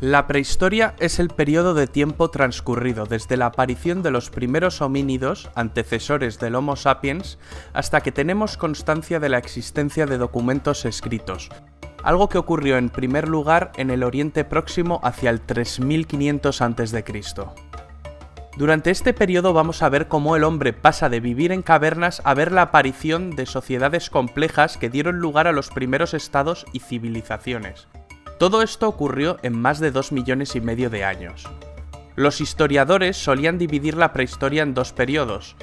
La prehistoria es el periodo de tiempo transcurrido desde la aparición de los primeros homínidos, antecesores del Homo sapiens, hasta que tenemos constancia de la existencia de documentos escritos, algo que ocurrió en primer lugar en el Oriente Próximo hacia el 3500 a.C. Durante este periodo vamos a ver cómo el hombre pasa de vivir en cavernas a ver la aparición de sociedades complejas que dieron lugar a los primeros estados y civilizaciones. Todo esto ocurrió en más de 2,5 millones de años. Los historiadores solían dividir la prehistoria en dos periodos,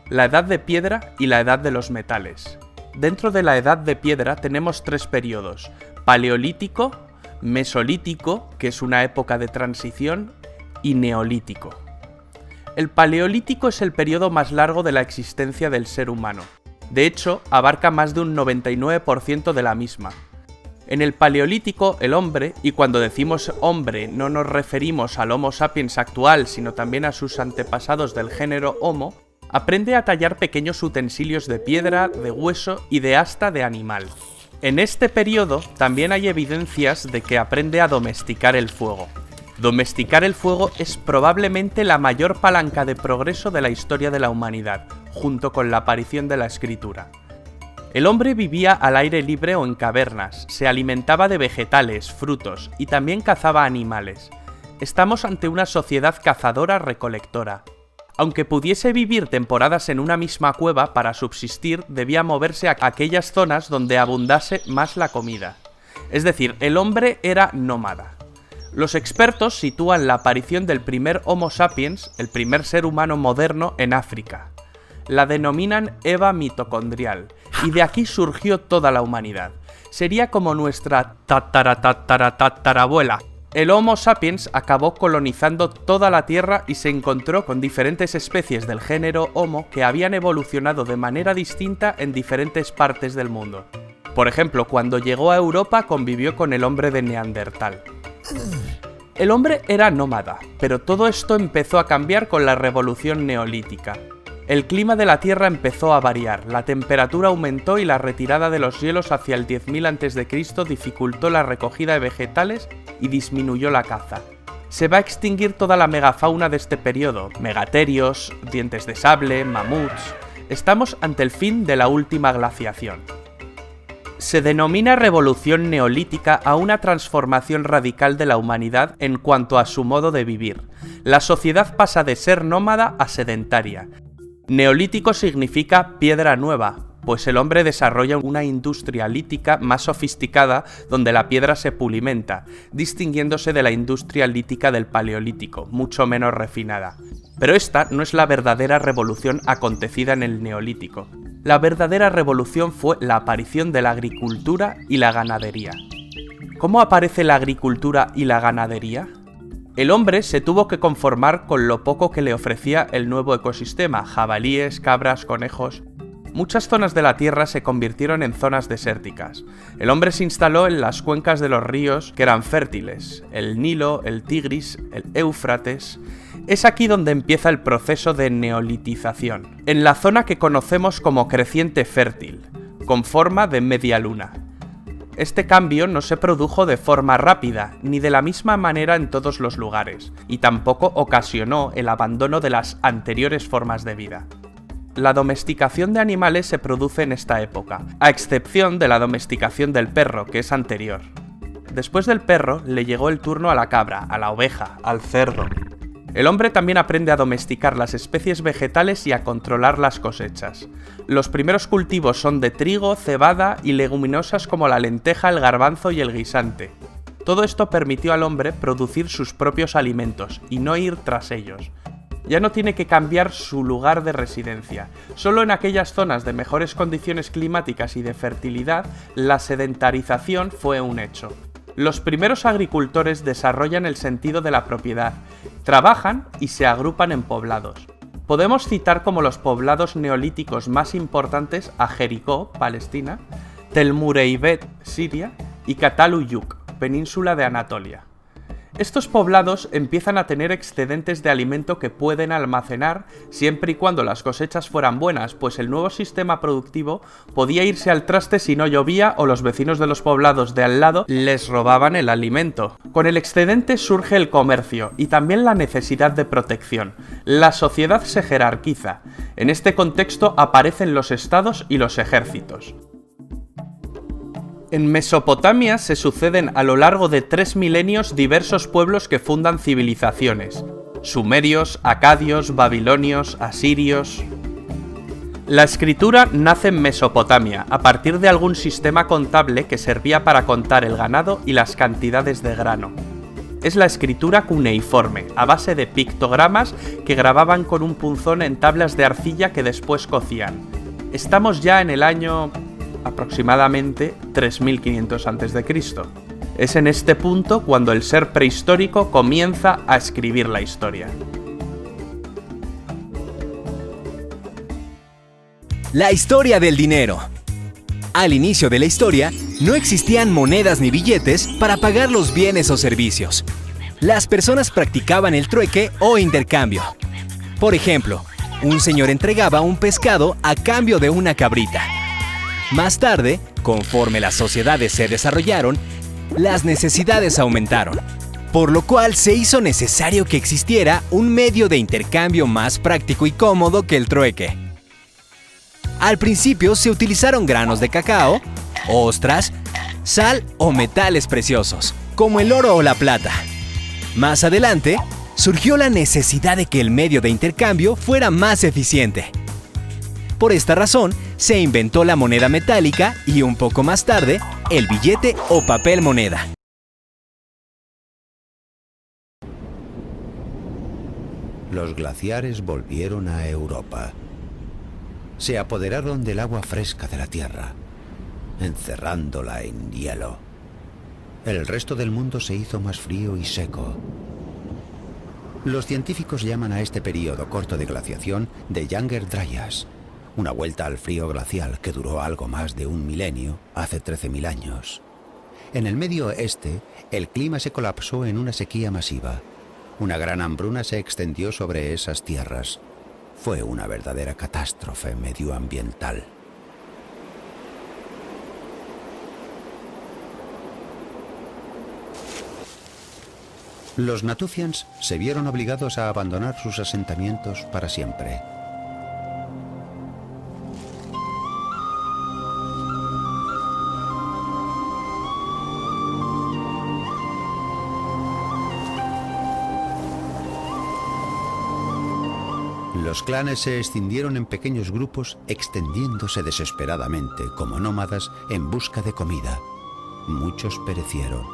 la Edad de Piedra y la Edad de los Metales. Dentro de la Edad de Piedra tenemos tres periodos: Paleolítico, Mesolítico, que es una época de transición, y Neolítico. El Paleolítico es el periodo más largo de la existencia del ser humano. De hecho, abarca más de un 99% de la misma. En el Paleolítico, el hombre, y cuando decimos hombre no nos referimos al Homo sapiens actual, sino también a sus antepasados del género Homo, aprende a tallar pequeños utensilios de piedra, de hueso y de asta de animal. En este periodo también hay evidencias de que aprende a domesticar el fuego. Domesticar el fuego es probablemente la mayor palanca de progreso de la historia de la humanidad, junto con la aparición de la escritura. El hombre vivía al aire libre o en cavernas, se alimentaba de vegetales, frutos y también cazaba animales. Estamos ante una sociedad cazadora-recolectora. Aunque pudiese vivir temporadas en una misma cueva, para subsistir debía moverse a aquellas zonas donde abundase más la comida. Es decir, el hombre era nómada. Los expertos sitúan la aparición del primer Homo sapiens, el primer ser humano moderno, en África. La denominan Eva mitocondrial, y de aquí surgió toda la humanidad. Sería como nuestra tatarabuela. El Homo sapiens acabó colonizando toda la Tierra y se encontró con diferentes especies del género Homo que habían evolucionado de manera distinta en diferentes partes del mundo. Por ejemplo, cuando llegó a Europa convivió con el hombre de Neandertal. El hombre era nómada, pero todo esto empezó a cambiar con la revolución neolítica. El clima de la Tierra empezó a variar, la temperatura aumentó y la retirada de los hielos hacia el 10.000 a.C. dificultó la recogida de vegetales y disminuyó la caza. Se va a extinguir toda la megafauna de este periodo: megaterios, dientes de sable, mamuts. Estamos ante el fin de la última glaciación. Se denomina revolución neolítica a una transformación radical de la humanidad en cuanto a su modo de vivir. La sociedad pasa de ser nómada a sedentaria. Neolítico significa piedra nueva, pues el hombre desarrolla una industria lítica más sofisticada donde la piedra se pulimenta, distinguiéndose de la industria lítica del Paleolítico, mucho menos refinada. Pero esta no es la verdadera revolución acontecida en el Neolítico. La verdadera revolución fue la aparición de la agricultura y la ganadería. ¿Cómo aparece la agricultura y la ganadería? El hombre se tuvo que conformar con lo poco que le ofrecía el nuevo ecosistema: jabalíes, cabras, conejos. Muchas zonas de la Tierra se convirtieron en zonas desérticas. El hombre se instaló en las cuencas de los ríos que eran fértiles: el Nilo, el Tigris, el Éufrates. Es aquí donde empieza el proceso de neolitización, en la zona que conocemos como creciente fértil, con forma de media luna. Este cambio no se produjo de forma rápida, ni de la misma manera en todos los lugares, y tampoco ocasionó el abandono de las anteriores formas de vida. La domesticación de animales se produce en esta época, a excepción de la domesticación del perro, que es anterior. Después del perro le llegó el turno a la cabra, a la oveja, al cerdo. El hombre también aprende a domesticar las especies vegetales y a controlar las cosechas. Los primeros cultivos son de trigo, cebada y leguminosas como la lenteja, el garbanzo y el guisante. Todo esto permitió al hombre producir sus propios alimentos y no ir tras ellos. Ya no tiene que cambiar su lugar de residencia. Solo en aquellas zonas de mejores condiciones climáticas y de fertilidad, la sedentarización fue un hecho. Los primeros agricultores desarrollan el sentido de la propiedad, trabajan y se agrupan en poblados. Podemos citar como los poblados neolíticos más importantes a Jericó, Palestina, Tel Mureybet, Siria, y Cataluyuk, península de Anatolia. Estos poblados empiezan a tener excedentes de alimento que pueden almacenar siempre y cuando las cosechas fueran buenas, pues el nuevo sistema productivo podía irse al traste si no llovía o los vecinos de los poblados de al lado les robaban el alimento. Con el excedente surge el comercio y también la necesidad de protección. La sociedad se jerarquiza. En este contexto aparecen los estados y los ejércitos. En Mesopotamia se suceden a lo largo de 3 milenios diversos pueblos que fundan civilizaciones: sumerios, acadios, babilonios, asirios. La escritura nace en Mesopotamia, a partir de algún sistema contable que servía para contar el ganado y las cantidades de grano. Es la escritura cuneiforme, a base de pictogramas que grababan con un punzón en tablas de arcilla que después cocían. Estamos ya en el año aproximadamente 3500 a.C. Es en este punto cuando el ser prehistórico comienza a escribir la historia. La historia del dinero. Al inicio de la historia, no existían monedas ni billetes para pagar los bienes o servicios. Las personas practicaban el trueque o intercambio. Por ejemplo, un señor entregaba un pescado a cambio de una cabrita. Más tarde, conforme las sociedades se desarrollaron, las necesidades aumentaron, por lo cual se hizo necesario que existiera un medio de intercambio más práctico y cómodo que el trueque. Al principio se utilizaron granos de cacao, ostras, sal o metales preciosos, como el oro o la plata. Más adelante, surgió la necesidad de que el medio de intercambio fuera más eficiente. Por esta razón, se inventó la moneda metálica y un poco más tarde, el billete o papel moneda. Los glaciares volvieron a Europa. Se apoderaron del agua fresca de la Tierra, encerrándola en hielo. El resto del mundo se hizo más frío y seco. Los científicos llaman a este periodo corto de glaciación de Younger Dryas, una vuelta al frío glacial que duró algo más de un milenio, hace 13.000 años. En el Medio Oeste, el clima se colapsó en una sequía masiva. Una gran hambruna se extendió sobre esas tierras. Fue una verdadera catástrofe medioambiental. Los Natufians se vieron obligados a abandonar sus asentamientos para siempre. Los clanes se escindieron en pequeños grupos, extendiéndose desesperadamente como nómadas en busca de comida. Muchos perecieron.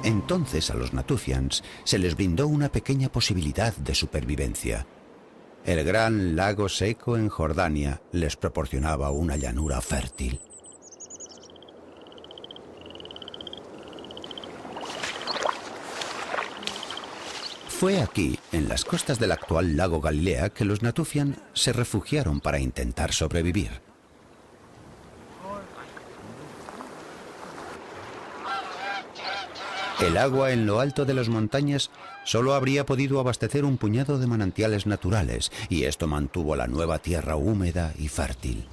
Entonces a los Natufians se les brindó una pequeña posibilidad de supervivencia. El gran lago seco en Jordania les proporcionaba una llanura fértil. Fue aquí, en las costas del actual lago Galilea, que los Natufian se refugiaron para intentar sobrevivir. El agua en lo alto de las montañas solo habría podido abastecer un puñado de manantiales naturales, y esto mantuvo la nueva tierra húmeda y fértil.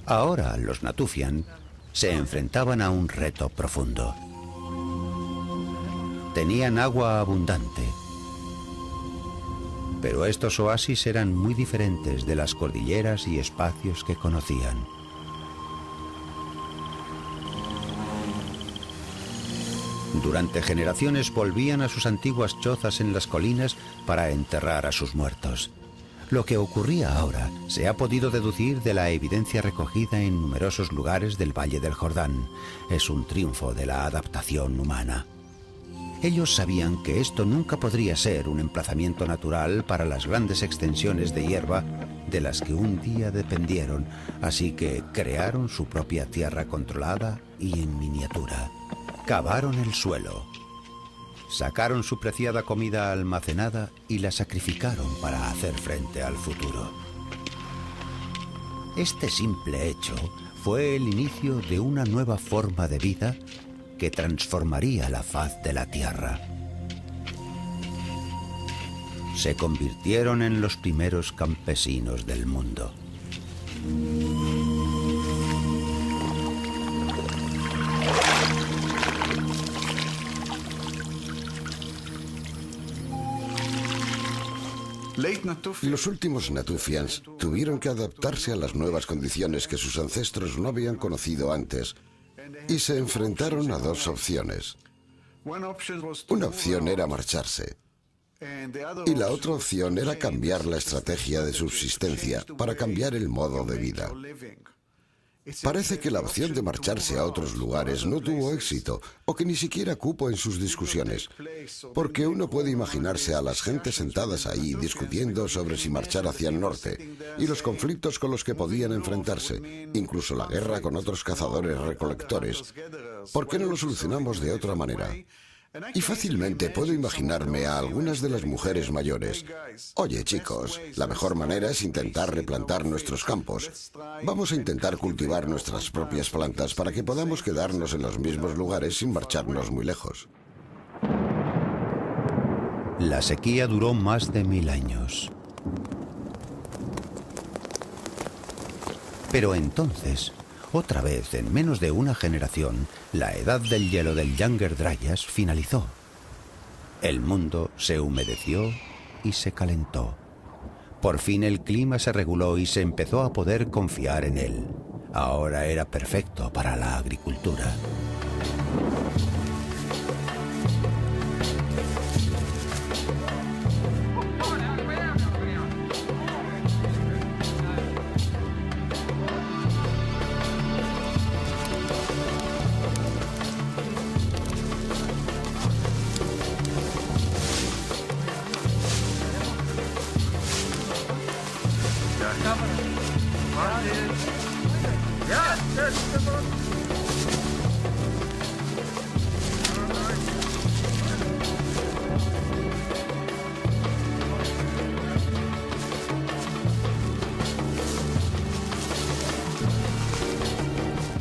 Ahora los Natufian se enfrentaban a un reto profundo. Tenían agua abundante, pero estos oasis eran muy diferentes de las cordilleras y espacios que conocían. Durante generaciones volvían a sus antiguas chozas en las colinas para enterrar a sus muertos. Lo que ocurría ahora se ha podido deducir de la evidencia recogida en numerosos lugares del Valle del Jordán. Es un triunfo de la adaptación humana. Ellos sabían que esto nunca podría ser un emplazamiento natural para las grandes extensiones de hierba de las que un día dependieron, así que crearon su propia tierra controlada y en miniatura. Cavaron el suelo, sacaron su preciada comida almacenada y la sacrificaron para hacer frente al futuro. Este simple hecho fue el inicio de una nueva forma de vida que transformaría la faz de la Tierra. Se convirtieron en los primeros campesinos del mundo. Los últimos Natufians tuvieron que adaptarse a las nuevas condiciones que sus ancestros no habían conocido antes y se enfrentaron a dos opciones. Una opción era marcharse y la otra opción era cambiar la estrategia de subsistencia para cambiar el modo de vida. Parece que la opción de marcharse a otros lugares no tuvo éxito, o que ni siquiera cupo en sus discusiones, porque uno puede imaginarse a las gentes sentadas ahí discutiendo sobre si marchar hacia el norte, y los conflictos con los que podían enfrentarse, incluso la guerra con otros cazadores-recolectores. ¿Por qué no lo solucionamos de otra manera? Y fácilmente puedo imaginarme a algunas de las mujeres mayores. Oye, chicos, la mejor manera es intentar replantar nuestros campos. Vamos a intentar cultivar nuestras propias plantas para que podamos quedarnos en los mismos lugares sin marcharnos muy lejos. La sequía duró más de 1000 años. Pero entonces, otra vez, en menos de una generación, la edad del hielo del Younger Dryas finalizó. El mundo se humedeció y se calentó. Por fin el clima se reguló y se empezó a poder confiar en él. Ahora era perfecto para la agricultura.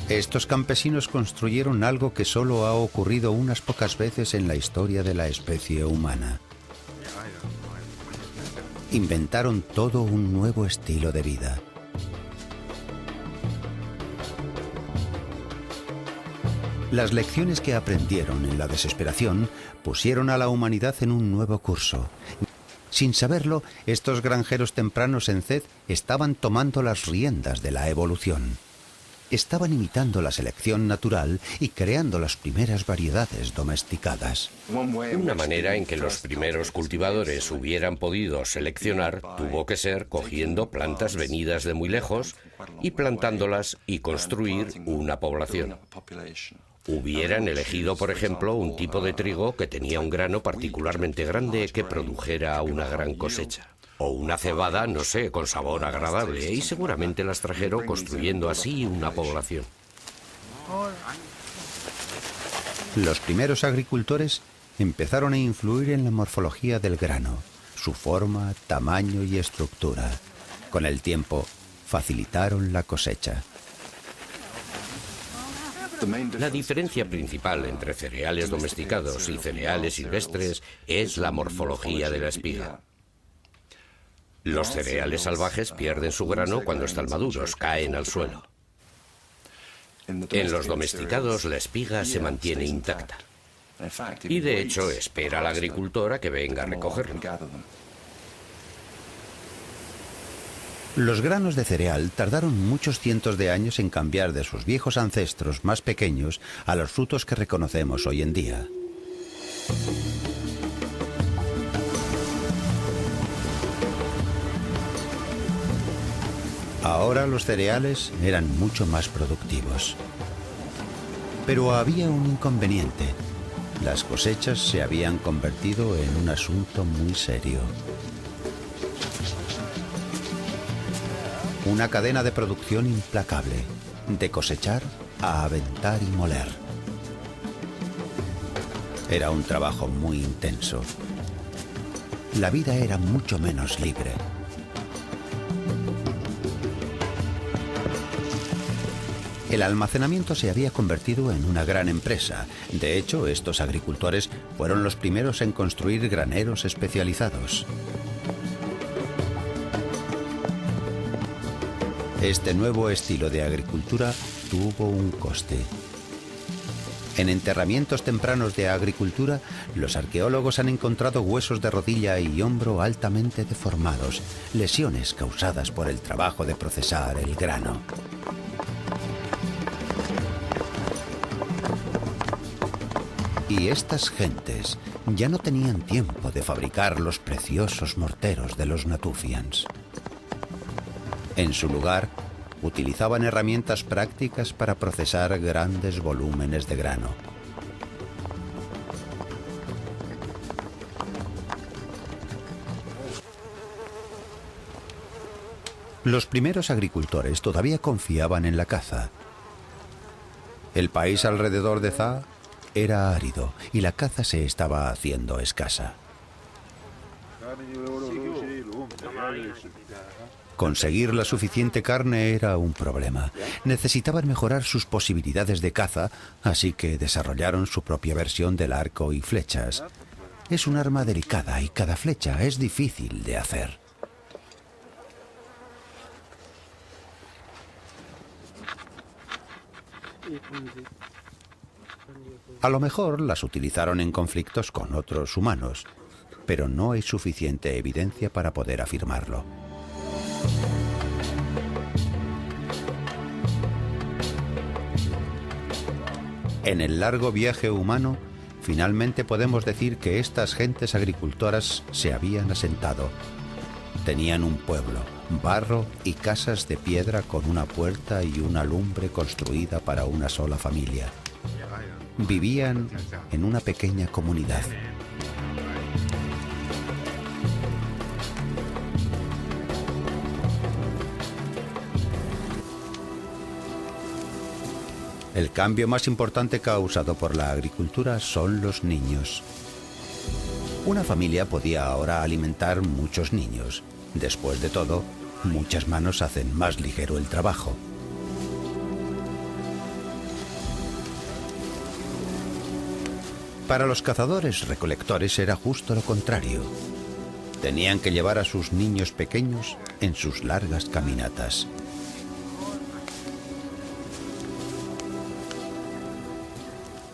Estos campesinos construyeron algo que solo ha ocurrido unas pocas veces en la historia de la especie humana. Inventaron todo un nuevo estilo de vida. Las lecciones que aprendieron en la desesperación pusieron a la humanidad en un nuevo curso. Sin saberlo, estos granjeros tempranos en Zed estaban tomando las riendas de la evolución. Estaban imitando la selección natural y creando las primeras variedades domesticadas. Una manera en que los primeros cultivadores hubieran podido seleccionar tuvo que ser cogiendo plantas venidas de muy lejos y plantándolas y construir una población. Hubieran elegido, por ejemplo, un tipo de trigo que tenía un grano particularmente grande que produjera una gran cosecha. O una cebada, no sé, con sabor agradable, y seguramente las trajeron construyendo así una población. Los primeros agricultores empezaron a influir en la morfología del grano, su forma, tamaño y estructura. Con el tiempo, facilitaron la cosecha. La diferencia principal entre cereales domesticados y cereales silvestres es la morfología de la espiga. Los cereales salvajes pierden su grano cuando están maduros, caen al suelo. En los domesticados la espiga se mantiene intacta. Y de hecho espera al agricultor a que venga a recogerlo. Los granos de cereal tardaron muchos cientos de años en cambiar de sus viejos ancestros más pequeños a los frutos que reconocemos hoy en día. Ahora los cereales eran mucho más productivos. Pero había un inconveniente. Las cosechas se habían convertido en un asunto muy serio. Una cadena de producción implacable, de cosechar a aventar y moler. Era un trabajo muy intenso. La vida era mucho menos libre. El almacenamiento se había convertido en una gran empresa. De hecho, estos agricultores fueron los primeros en construir graneros especializados. Este nuevo estilo de agricultura tuvo un coste. En enterramientos tempranos de agricultura, los arqueólogos han encontrado huesos de rodilla y hombro altamente deformados, lesiones causadas por el trabajo de procesar el grano. Y estas gentes ya no tenían tiempo de fabricar los preciosos morteros de los Natufians. En su lugar, utilizaban herramientas prácticas para procesar grandes volúmenes de grano. Los primeros agricultores todavía confiaban en la caza. El país alrededor de Za era árido y la caza se estaba haciendo escasa. Conseguir la suficiente carne era un problema. Necesitaban mejorar sus posibilidades de caza, así que desarrollaron su propia versión del arco y flechas. Es un arma delicada y cada flecha es difícil de hacer. A lo mejor las utilizaron en conflictos con otros humanos, pero no hay suficiente evidencia para poder afirmarlo. En el largo viaje humano, finalmente podemos decir que estas gentes agricultoras se habían asentado. Tenían un pueblo, barro y casas de piedra con una puerta y una lumbre construida para una sola familia. Vivían en una pequeña comunidad. El cambio más importante causado por la agricultura son los niños. Una familia podía ahora alimentar muchos niños. Después de todo, muchas manos hacen más ligero el trabajo. Para los cazadores-recolectores era justo lo contrario. Tenían que llevar a sus niños pequeños en sus largas caminatas.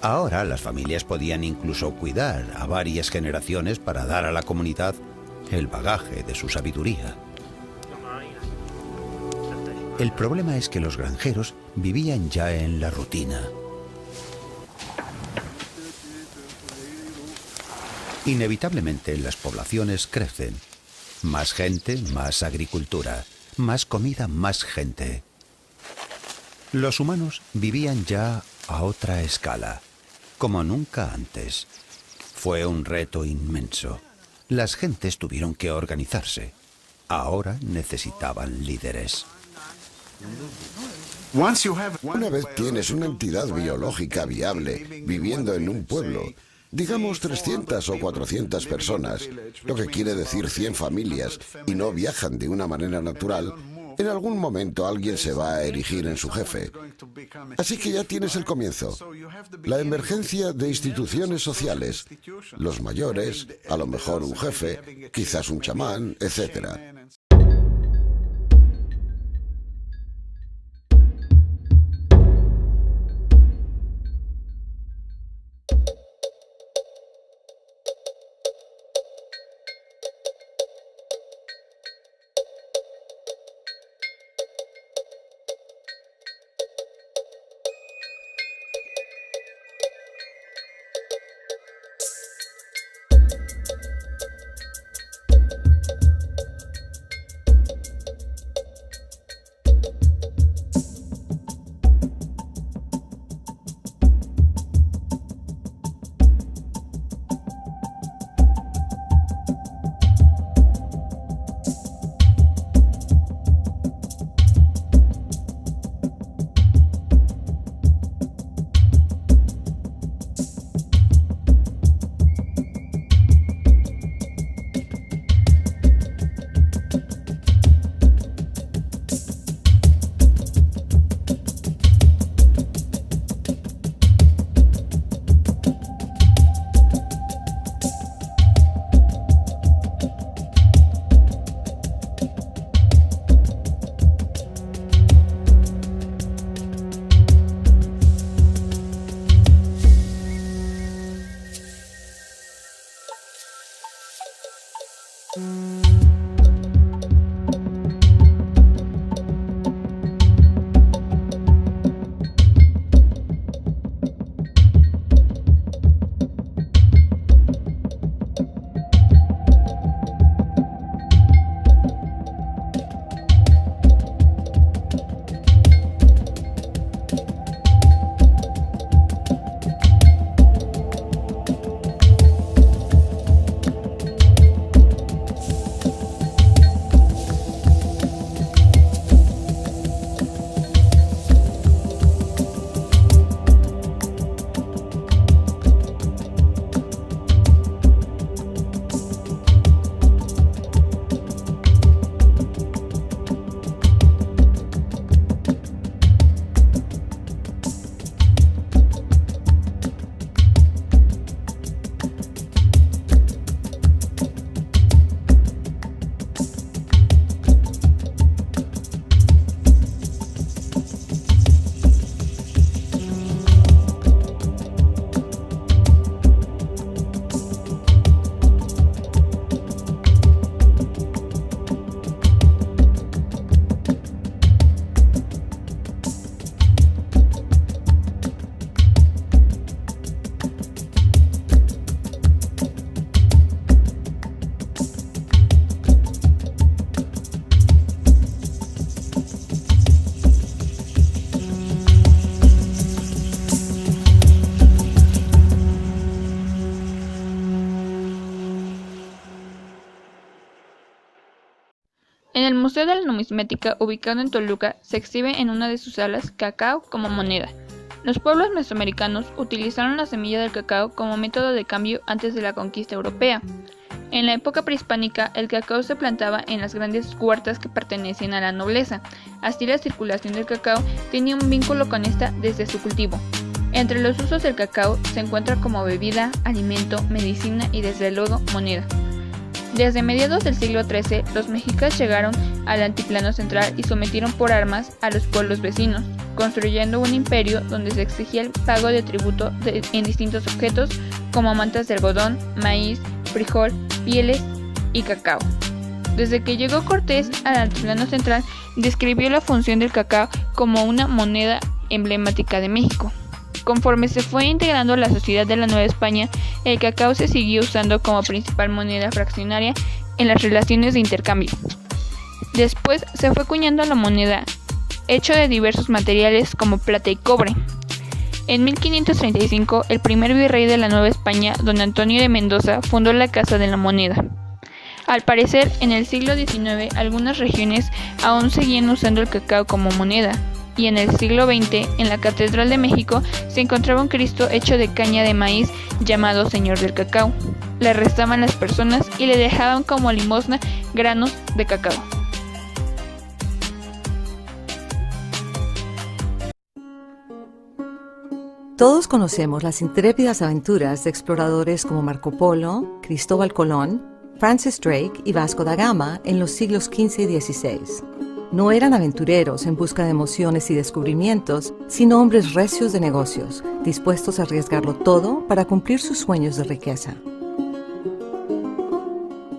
Ahora las familias podían incluso cuidar a varias generaciones para dar a la comunidad el bagaje de su sabiduría. El problema es que los granjeros vivían ya en la rutina. Inevitablemente las poblaciones crecen. Más gente, más agricultura. Más comida, más gente. Los humanos vivían ya a otra escala, como nunca antes. Fue un reto inmenso. Las gentes tuvieron que organizarse. Ahora necesitaban líderes. Una vez tienes una entidad biológica viable viviendo en un pueblo, digamos 300 o 400 personas, lo que quiere decir 100 familias, y no viajan de una manera natural, en algún momento alguien se va a erigir en su jefe. Así que ya tienes el comienzo. La emergencia de instituciones sociales. Los mayores, a lo mejor un jefe, quizás un chamán, etc. el Museo de la Numismática, ubicado en Toluca, se exhibe en una de sus salas cacao como moneda. Los pueblos mesoamericanos utilizaron la semilla del cacao como método de cambio antes de la conquista europea. En la época prehispánica, el cacao se plantaba en las grandes huertas que pertenecían a la nobleza. Así, la circulación del cacao tenía un vínculo con esta desde su cultivo. Entre los usos del cacao se encuentra como bebida, alimento, medicina y desde luego moneda. Desde mediados del siglo XIII, los mexicas llegaron al altiplano central y sometieron por armas a los pueblos vecinos, construyendo un imperio donde se exigía el pago de tributo en distintos objetos como mantas de algodón, maíz, frijol, pieles y cacao. Desde que llegó Cortés al altiplano central, describió la función del cacao como una moneda emblemática de México. Conforme se fue integrando la sociedad de la Nueva España, el cacao se siguió usando como principal moneda fraccionaria en las relaciones de intercambio. Después se fue acuñando la moneda, hecho de diversos materiales como plata y cobre. En 1535, el primer virrey de la Nueva España, don Antonio de Mendoza, fundó la Casa de la Moneda. Al parecer, en el siglo XIX, algunas regiones aún seguían usando el cacao como moneda, y en el siglo XX, en la Catedral de México, se encontraba un Cristo hecho de caña de maíz llamado Señor del Cacao. Le restaban las personas y le dejaban como limosna granos de cacao. Todos conocemos las intrépidas aventuras de exploradores como Marco Polo, Cristóbal Colón, Francis Drake y Vasco da Gama en los siglos XV y XVI. No eran aventureros en busca de emociones y descubrimientos, sino hombres recios de negocios, dispuestos a arriesgarlo todo para cumplir sus sueños de riqueza.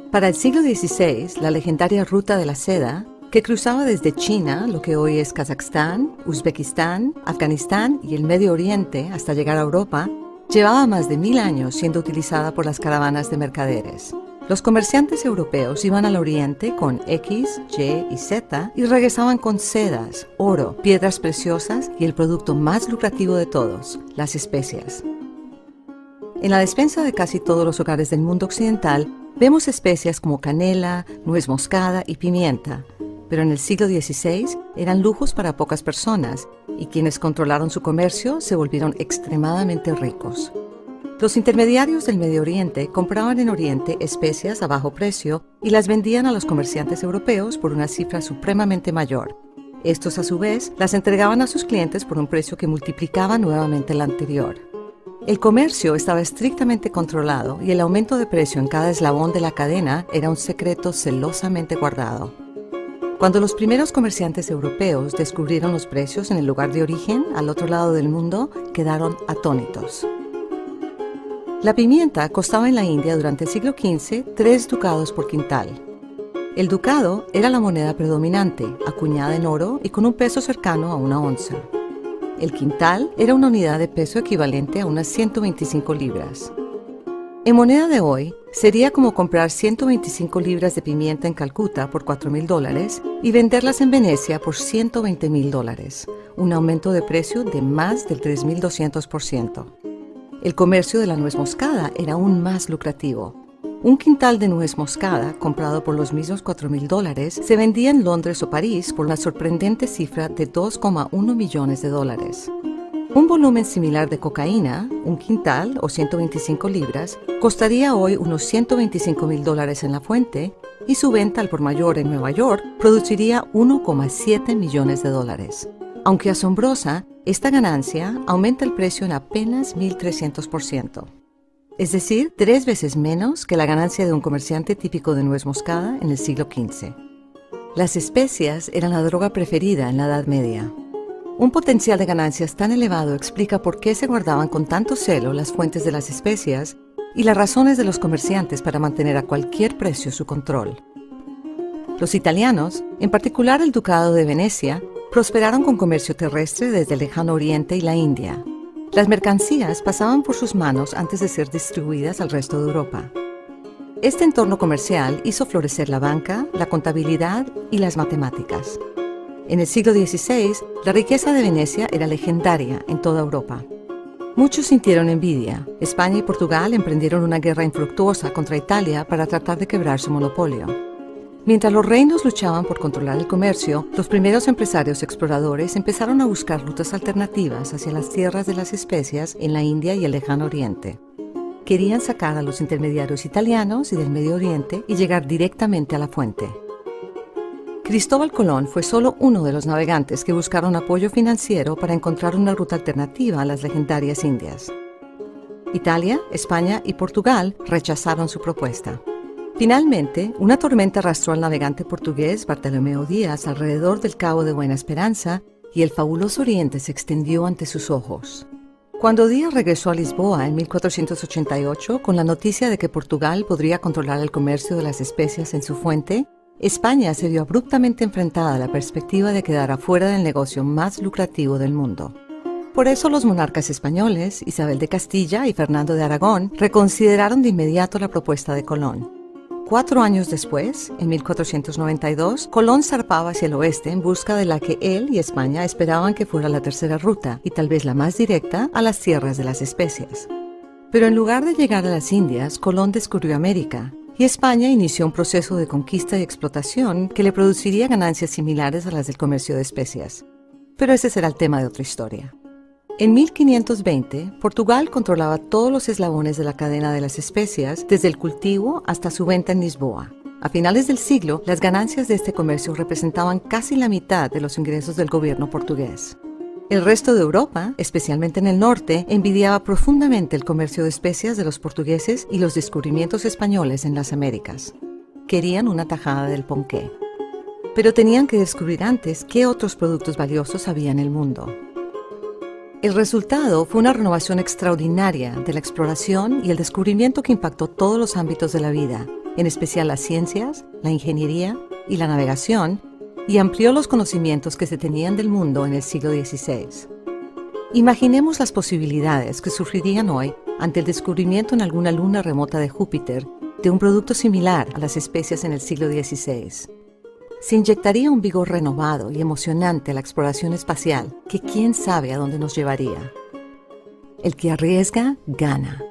Para el siglo XVI, la legendaria Ruta de la Seda, que cruzaba desde China, lo que hoy es Kazajstán, Uzbekistán, Afganistán y el Medio Oriente hasta llegar a Europa, llevaba más de 1000 años siendo utilizada por las caravanas de mercaderes. Los comerciantes europeos iban al oriente con X, Y y Z y regresaban con sedas, oro, piedras preciosas y el producto más lucrativo de todos, las especias. En la despensa de casi todos los hogares del mundo occidental vemos especias como canela, nuez moscada y pimienta, pero en el siglo XVI eran lujos para pocas personas y quienes controlaron su comercio se volvieron extremadamente ricos. Los intermediarios del Medio Oriente compraban en Oriente especias a bajo precio y las vendían a los comerciantes europeos por una cifra supremamente mayor. Estos, a su vez, las entregaban a sus clientes por un precio que multiplicaba nuevamente el anterior. El comercio estaba estrictamente controlado y el aumento de precio en cada eslabón de la cadena era un secreto celosamente guardado. Cuando los primeros comerciantes europeos descubrieron los precios en el lugar de origen, al otro lado del mundo, quedaron atónitos. La pimienta costaba en la India durante el siglo XV 3 ducados por quintal. El ducado era la moneda predominante, acuñada en oro y con un peso cercano a una onza. El quintal era una unidad de peso equivalente a unas 125 libras. En moneda de hoy, sería como comprar 125 libras de pimienta en Calcuta por $4,000 y venderlas en Venecia por $120,000, un aumento de precio de más del 3.200%. El comercio de la nuez moscada era aún más lucrativo. Un quintal de nuez moscada, comprado por los mismos $4,000, se vendía en Londres o París por la sorprendente cifra de $2,1 millones. Un volumen similar de cocaína, un quintal o 125 libras, costaría hoy unos $125,000 en la fuente y su venta al por mayor en Nueva York produciría $1,7 millones. Aunque asombrosa, esta ganancia aumenta el precio en apenas 1.300%. Es decir, 3 veces menos que la ganancia de un comerciante típico de nuez moscada en el siglo XV. Las especias eran la droga preferida en la Edad Media. Un potencial de ganancias tan elevado explica por qué se guardaban con tanto celo las fuentes de las especias y las razones de los comerciantes para mantener a cualquier precio su control. Los italianos, en particular el Ducado de Venecia, prosperaron con comercio terrestre desde el lejano Oriente y la India. Las mercancías pasaban por sus manos antes de ser distribuidas al resto de Europa. Este entorno comercial hizo florecer la banca, la contabilidad y las matemáticas. En el siglo XVI, la riqueza de Venecia era legendaria en toda Europa. Muchos sintieron envidia. España y Portugal emprendieron una guerra infructuosa contra Italia para tratar de quebrar su monopolio. Mientras los reinos luchaban por controlar el comercio, los primeros empresarios exploradores empezaron a buscar rutas alternativas hacia las tierras de las especias en la India y el Lejano Oriente. Querían sacar a los intermediarios italianos y del Medio Oriente y llegar directamente a la fuente. Cristóbal Colón fue solo uno de los navegantes que buscaron apoyo financiero para encontrar una ruta alternativa a las legendarias Indias. Italia, España y Portugal rechazaron su propuesta. Finalmente, una tormenta arrastró al navegante portugués Bartolomeu Díaz alrededor del Cabo de Buena Esperanza y el fabuloso Oriente se extendió ante sus ojos. Cuando Díaz regresó a Lisboa en 1488 con la noticia de que Portugal podría controlar el comercio de las especias en su fuente, España se vio abruptamente enfrentada a la perspectiva de quedar afuera del negocio más lucrativo del mundo. Por eso los monarcas españoles, Isabel de Castilla y Fernando de Aragón, reconsideraron de inmediato la propuesta de Colón. 4 años después, en 1492, Colón zarpaba hacia el oeste en busca de la que él y España esperaban que fuera la tercera ruta, y tal vez la más directa, a las tierras de las especias. Pero en lugar de llegar a las Indias, Colón descubrió América, y España inició un proceso de conquista y explotación que le produciría ganancias similares a las del comercio de especias. Pero ese será el tema de otra historia. En 1520, Portugal controlaba todos los eslabones de la cadena de las especias, desde el cultivo hasta su venta en Lisboa. A finales del siglo, las ganancias de este comercio representaban casi la mitad de los ingresos del gobierno portugués. El resto de Europa, especialmente en el norte, envidiaba profundamente el comercio de especias de los portugueses y los descubrimientos españoles en las Américas. Querían una tajada del ponqué. Pero tenían que descubrir antes qué otros productos valiosos había en el mundo. El resultado fue una renovación extraordinaria de la exploración y el descubrimiento que impactó todos los ámbitos de la vida, en especial las ciencias, la ingeniería y la navegación, y amplió los conocimientos que se tenían del mundo en el siglo XVI. Imaginemos las posibilidades que surgirían hoy ante el descubrimiento en alguna luna remota de Júpiter de un producto similar a las especias en el siglo XVI. Se inyectaría un vigor renovado y emocionante a la exploración espacial que quién sabe a dónde nos llevaría. El que arriesga, gana.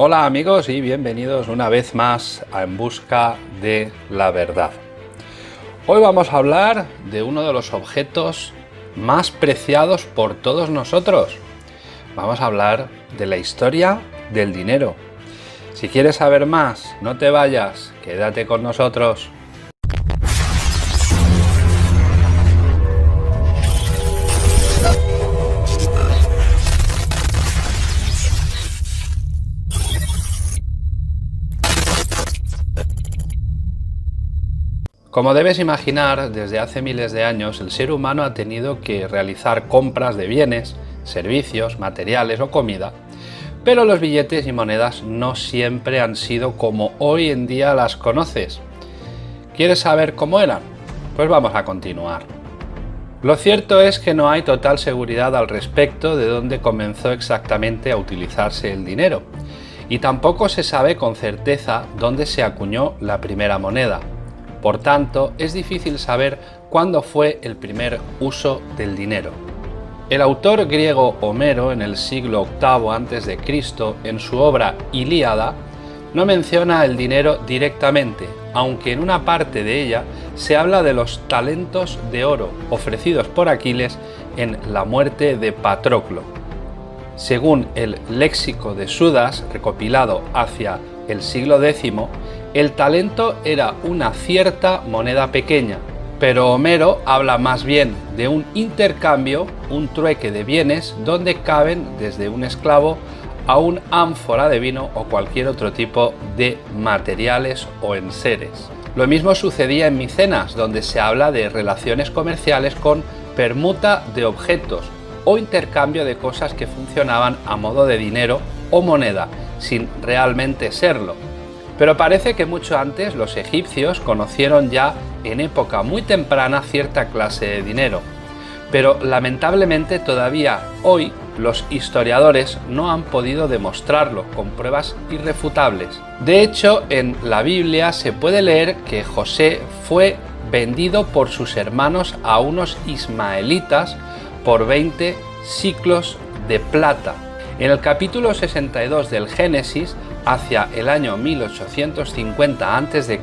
Hola amigos y bienvenidos una vez más a En Busca de la Verdad. Hoy vamos a hablar de uno de los objetos más preciados por todos nosotros. Vamos a hablar de la historia del dinero. Si quieres saber más, no te vayas, quédate con nosotros. Como debes imaginar, desde hace miles de años el ser humano ha tenido que realizar compras de bienes, servicios, materiales o comida, pero los billetes y monedas no siempre han sido como hoy en día las conoces. ¿Quieres saber cómo eran? Pues vamos a continuar. Lo cierto es que no hay total seguridad al respecto de dónde comenzó exactamente a utilizarse el dinero, y tampoco se sabe con certeza dónde se acuñó la primera moneda. Por tanto, es difícil saber cuándo fue el primer uso del dinero. El autor griego Homero, en el siglo VIII a.C., en su obra Ilíada, no menciona el dinero directamente, aunque en una parte de ella se habla de los talentos de oro ofrecidos por Aquiles en la muerte de Patroclo. Según el léxico de Sudas, recopilado hacia el siglo X, el talento era una cierta moneda pequeña, pero Homero habla más bien de un intercambio, un trueque de bienes donde caben desde un esclavo a un ánfora de vino o cualquier otro tipo de materiales o enseres. Lo mismo sucedía en Micenas, donde se habla de relaciones comerciales con permuta de objetos o intercambio de cosas que funcionaban a modo de dinero o moneda, sin realmente serlo. Pero parece que mucho antes los egipcios conocieron ya en época muy temprana cierta clase de dinero, pero lamentablemente todavía hoy los historiadores no han podido demostrarlo con pruebas irrefutables. De hecho, en la Biblia se puede leer que José fue vendido por sus hermanos a unos ismaelitas por 20 siclos de plata. En el capítulo 62 del Génesis, hacia el año 1850 a.C.,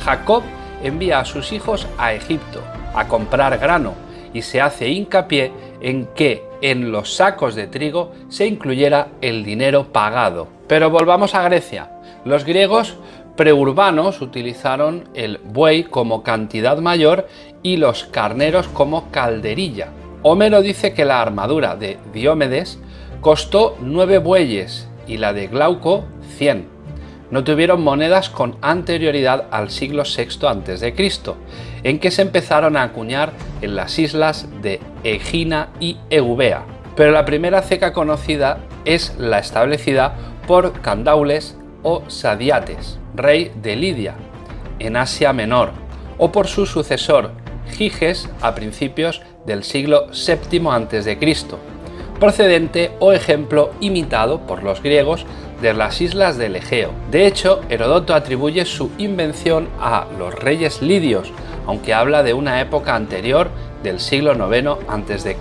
Jacob envía a sus hijos a Egipto a comprar grano y se hace hincapié en que en los sacos de trigo se incluyera el dinero pagado. Pero volvamos a Grecia. Los griegos preurbanos utilizaron el buey como cantidad mayor y los carneros como calderilla. Homero dice que la armadura de Diomedes costó 9 bueyes y la de Glauco 100. No tuvieron monedas con anterioridad al siglo VI a.C., en que se empezaron a acuñar en las islas de Egina y Eubea. Pero la primera ceca conocida es la establecida por Candaules o Sadiates, rey de Lidia, en Asia Menor, o por su sucesor Giges a principios del siglo VII a.C., procedente o ejemplo imitado por los griegos de las islas del Egeo. De hecho, Heródoto atribuye su invención a los reyes lidios, aunque habla de una época anterior del siglo IX a.C.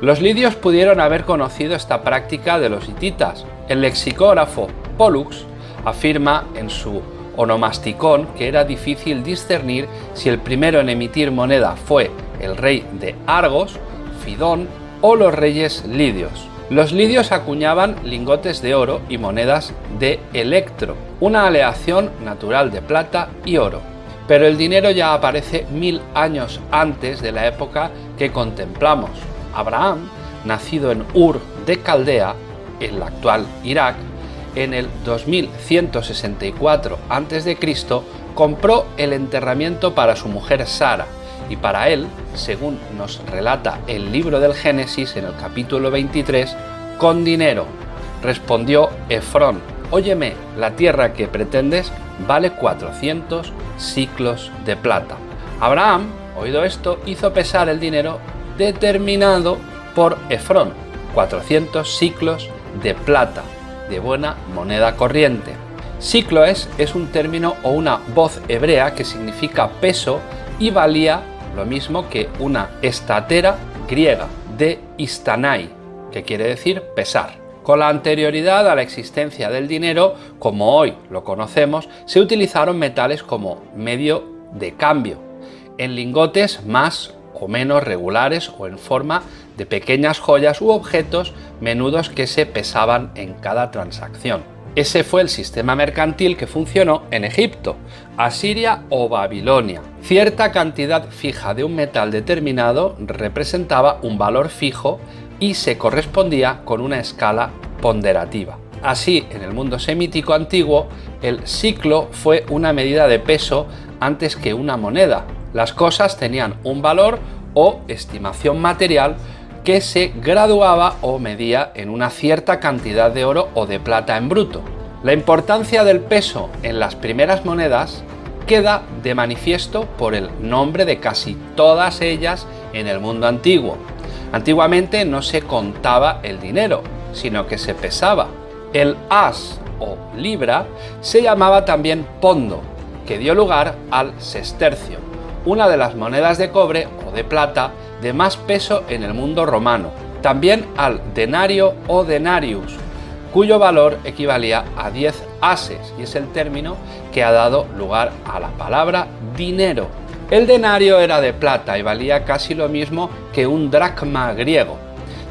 Los lidios pudieron haber conocido esta práctica de los hititas. El lexicógrafo Pollux afirma en su Onomasticón que era difícil discernir si el primero en emitir moneda fue el rey de Argos, Fidón o los reyes lidios. Los lidios acuñaban lingotes de oro y monedas de electro, una aleación natural de plata y oro. Pero el dinero ya aparece 1000 años antes de la época que contemplamos. Abraham, nacido en Ur de Caldea, en la actual Irak, en el 2164 a.C., compró el enterramiento para su mujer Sara, y para él, según nos relata el libro del Génesis en el capítulo 23, con dinero. Respondió Efrón: óyeme, la tierra que pretendes vale 400 siclos de plata. Abraham, oído esto, hizo pesar el dinero determinado por Efrón, 400 siclos de plata, de buena moneda corriente. Sicloes es un término o una voz hebrea que significa peso y valía lo mismo que una estatera griega, de istanai, que quiere decir pesar. Con la anterioridad a la existencia del dinero, como hoy lo conocemos, se utilizaron metales como medio de cambio, en lingotes más o menos regulares o en forma de pequeñas joyas u objetos menudos que se pesaban en cada transacción. Ese fue el sistema mercantil que funcionó en Egipto, Asiria o Babilonia. Cierta cantidad fija de un metal determinado representaba un valor fijo y se correspondía con una escala ponderativa. Así, en el mundo semítico antiguo, el siclo fue una medida de peso antes que una moneda. Las cosas tenían un valor o estimación material que se graduaba o medía en una cierta cantidad de oro o de plata en bruto. La importancia del peso en las primeras monedas queda de manifiesto por el nombre de casi todas ellas en el mundo antiguo. Antiguamente no se contaba el dinero, sino que se pesaba. El as o libra se llamaba también pondo, que dio lugar al sestercio, una de las monedas de cobre o de plata de más peso en el mundo romano, también al denario o denarius, cuyo valor equivalía a 10 ases, y es el término que ha dado lugar a la palabra dinero. El denario era de plata y valía casi lo mismo que un dracma griego.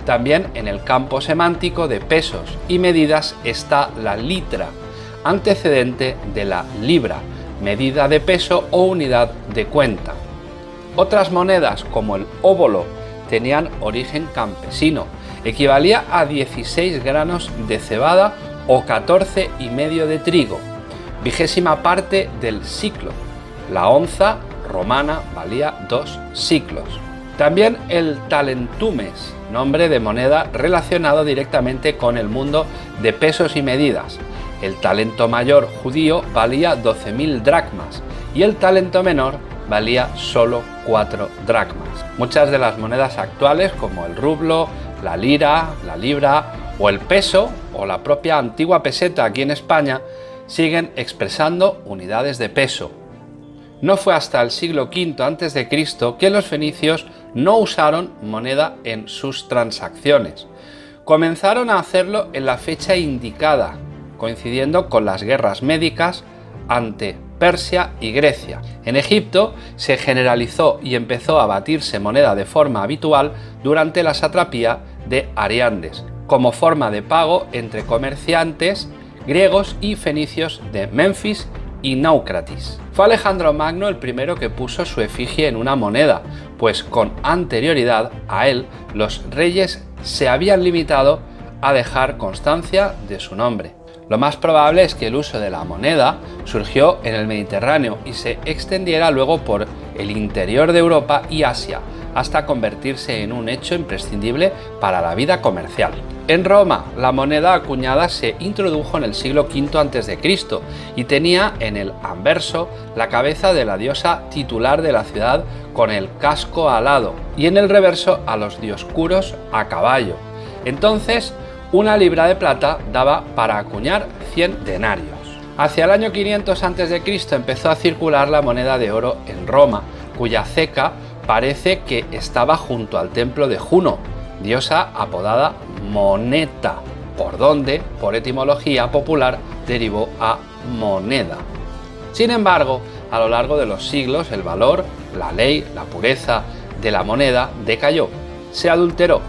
También en el campo semántico de pesos y medidas está la litra, antecedente de la libra, medida de peso o unidad de cuenta. Otras monedas, como el óbolo, tenían origen campesino, equivalía a 16 granos de cebada o 14,5 de trigo, vigésima parte del siclo. La onza romana valía 2 siclos. También el talentumes, nombre de moneda relacionado directamente con el mundo de pesos y medidas. El talento mayor judío valía 12.000 dracmas y el talento menor valía solo 4 dracmas. Muchas de las monedas actuales, como el rublo, la lira, la libra o el peso o la propia antigua peseta aquí en España, siguen expresando unidades de peso. No fue hasta el siglo V a.C. que los fenicios no usaron moneda en sus transacciones. Comenzaron a hacerlo en la fecha indicada, coincidiendo con las guerras médicas ante Persia y Grecia. En Egipto se generalizó y empezó a batirse moneda de forma habitual durante la satrapía de Ariandes, como forma de pago entre comerciantes griegos y fenicios de Menfis y Náucratis. Fue Alejandro Magno el primero que puso su efigie en una moneda, pues con anterioridad a él los reyes se habían limitado a dejar constancia de su nombre. Lo más probable es que el uso de la moneda surgió en el Mediterráneo y se extendiera luego por el interior de Europa y Asia, hasta convertirse en un hecho imprescindible para la vida comercial. En Roma, la moneda acuñada se introdujo en el siglo V a.C. y tenía en el anverso la cabeza de la diosa titular de la ciudad con el casco alado y en el reverso a los dioscuros a caballo. Entonces, una libra de plata daba para acuñar 100 denarios. Hacia el año 500 a.C. empezó a circular la moneda de oro en Roma, cuya ceca parece que estaba junto al templo de Juno, diosa apodada Moneta, por donde, por etimología popular, derivó a moneda. Sin embargo, a lo largo de los siglos, el valor, la ley, la pureza de la moneda decayó, se adulteró.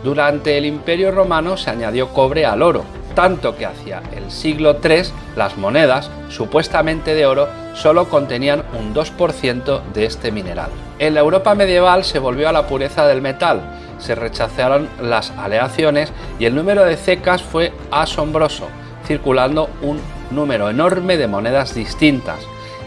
Durante el Imperio Romano se añadió cobre al oro, tanto que hacia el siglo III las monedas, supuestamente de oro, solo contenían un 2% de este mineral. En la Europa medieval se volvió a la pureza del metal, se rechazaron las aleaciones y el número de cecas fue asombroso, circulando un número enorme de monedas distintas,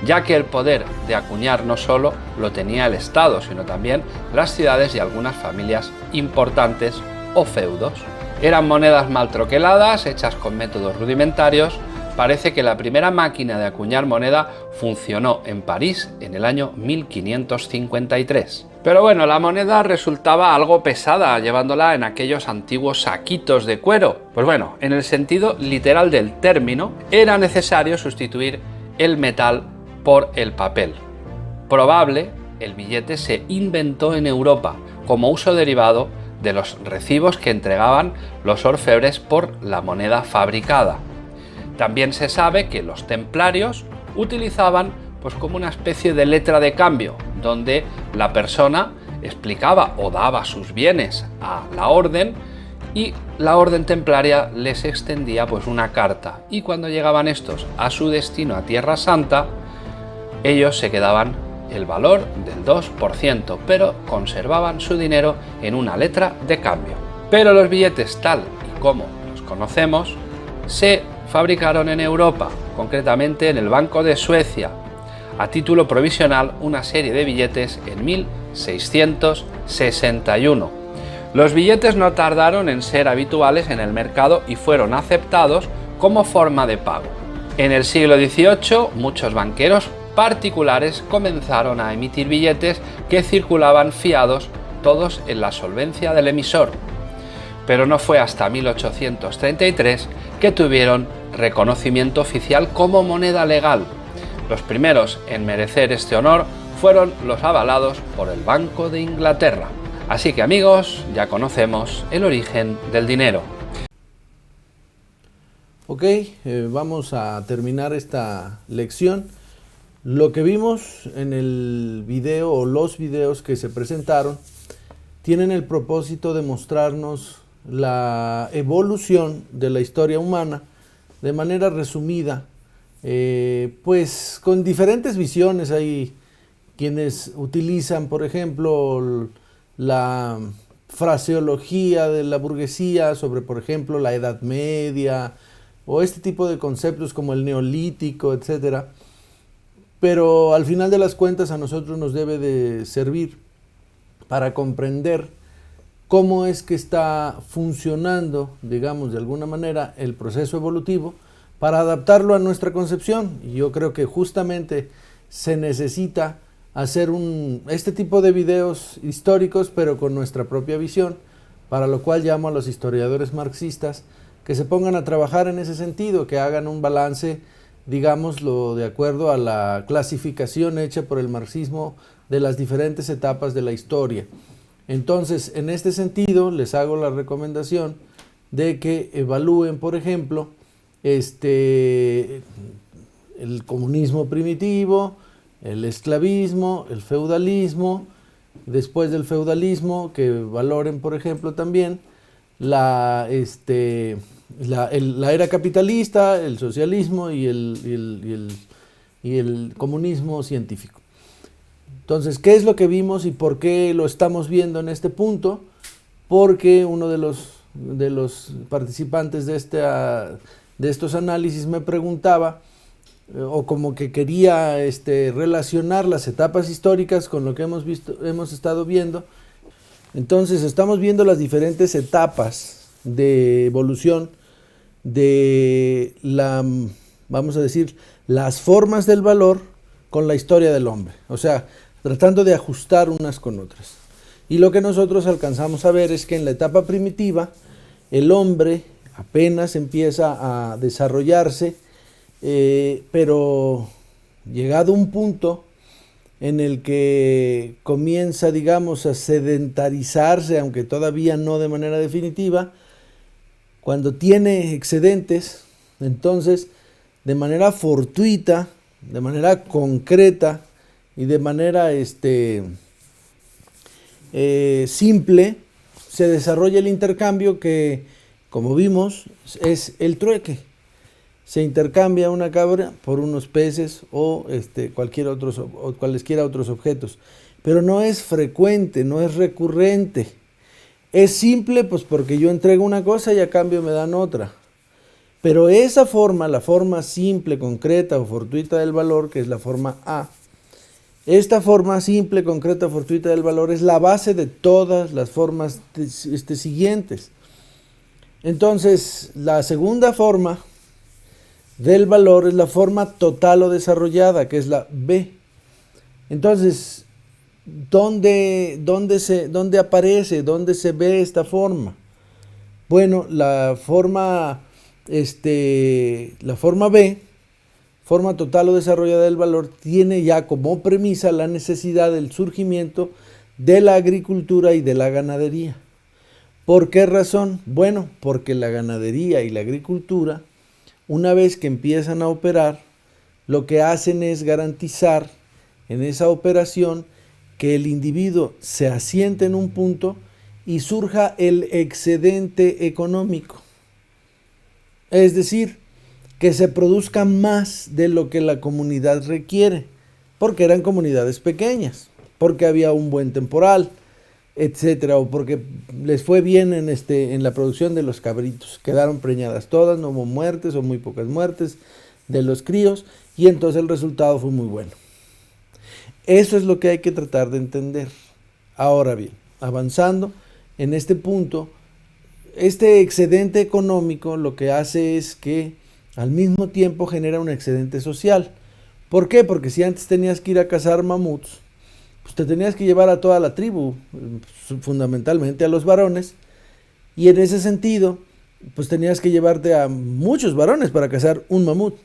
ya que el poder de acuñar no solo lo tenía el Estado, sino también las ciudades y algunas familias importantes o feudos. Eran monedas mal troqueladas, hechas con métodos rudimentarios. Parece que la primera máquina de acuñar moneda funcionó en París en el año 1553. Pero bueno, la moneda resultaba algo pesada llevándola en aquellos antiguos saquitos de cuero. Pues bueno, en el sentido literal del término, era necesario sustituir el metal por el papel. Probable, el billete se inventó en Europa como uso derivado de los recibos que entregaban los orfebres por la moneda fabricada. También se sabe que los templarios utilizaban pues como una especie de letra de cambio, donde la persona explicaba o daba sus bienes a la orden y la orden templaria les extendía pues una carta, y cuando llegaban estos a su destino a Tierra Santa, ellos se quedaban el valor del 2%, pero conservaban su dinero en una letra de cambio. Pero los billetes tal y como los conocemos se fabricaron en Europa, concretamente en el Banco de Suecia, a título provisional una serie de billetes en 1661. Los billetes no tardaron en ser habituales en el mercado y fueron aceptados como forma de pago. En el siglo XVIII, muchos banqueros particulares comenzaron a emitir billetes que circulaban fiados, todos en la solvencia del emisor. Pero no fue hasta 1833 que tuvieron reconocimiento oficial como moneda legal. Los primeros en merecer este honor fueron los avalados por el Banco de Inglaterra. Así que amigos, ya conocemos el origen del dinero. Ok, vamos a terminar esta lección. Lo que vimos en el video o los videos que se presentaron tienen el propósito de mostrarnos la evolución de la historia humana de manera resumida, pues con diferentes visiones. Hay quienes utilizan, por ejemplo, la fraseología de la burguesía sobre, por ejemplo, la Edad Media o este tipo de conceptos como el Neolítico, etcétera. Pero al final de las cuentas a nosotros nos debe de servir para comprender cómo es que está funcionando, digamos, de alguna manera, el proceso evolutivo para adaptarlo a nuestra concepción. Y yo creo que justamente se necesita hacer este tipo de videos históricos, pero con nuestra propia visión, para lo cual llamo a los historiadores marxistas que se pongan a trabajar en ese sentido, que hagan un balance, digámoslo, de acuerdo a la clasificación hecha por el marxismo de las diferentes etapas de la historia. Entonces, en este sentido, les hago la recomendación de que evalúen, por ejemplo, el comunismo primitivo, el esclavismo, el feudalismo. Después del feudalismo, que valoren, por ejemplo, también la era capitalista, el socialismo y el comunismo científico. Entonces, ¿qué es lo que vimos y por qué lo estamos viendo en este punto? Porque uno de los participantes de estos análisis me preguntaba, o como que quería relacionar las etapas históricas con lo que hemos estado viendo. Entonces, estamos viendo las diferentes etapas de evolución de vamos a decir, las formas del valor con la historia del hombre. O sea, tratando de ajustar unas con otras. Y lo que nosotros alcanzamos a ver es que en la etapa primitiva, el hombre apenas empieza a desarrollarse, pero llegado un punto en el que comienza, digamos, a sedentarizarse, aunque todavía no de manera definitiva, cuando tiene excedentes, entonces, de manera fortuita, de manera concreta y de manera simple, se desarrolla el intercambio que, como vimos, es el trueque. Se intercambia una cabra por unos peces o cualesquiera otros objetos. Pero no es frecuente, no es recurrente. Es simple, pues porque yo entrego una cosa y a cambio me dan otra. Pero esa forma, la forma simple, concreta o fortuita del valor, que es la forma A, esta forma simple, concreta, fortuita del valor es la base de todas las formas siguientes. Entonces, la segunda forma del valor es la forma total o desarrollada, que es la B. Entonces, ¿dónde aparece? ¿Dónde se ve esta forma? Bueno, la forma B, forma total o desarrollada del valor, tiene ya como premisa la necesidad del surgimiento de la agricultura y de la ganadería. ¿Por qué razón? Bueno, porque la ganadería y la agricultura, una vez que empiezan a operar, lo que hacen es garantizar en esa operación que el individuo se asiente en un punto y surja el excedente económico. Es decir, que se produzca más de lo que la comunidad requiere, porque eran comunidades pequeñas, porque había un buen temporal, etcétera, o porque les fue bien en la producción de los cabritos, quedaron preñadas todas, no hubo muertes o muy pocas muertes de los críos, y entonces el resultado fue muy bueno. Eso es lo que hay que tratar de entender. Ahora bien, avanzando en este punto, este excedente económico lo que hace es que al mismo tiempo genera un excedente social. ¿Por qué? Porque si antes tenías que ir a cazar mamuts, pues te tenías que llevar a toda la tribu, fundamentalmente a los varones, y en ese sentido, pues tenías que llevarte a muchos varones para cazar un mamut.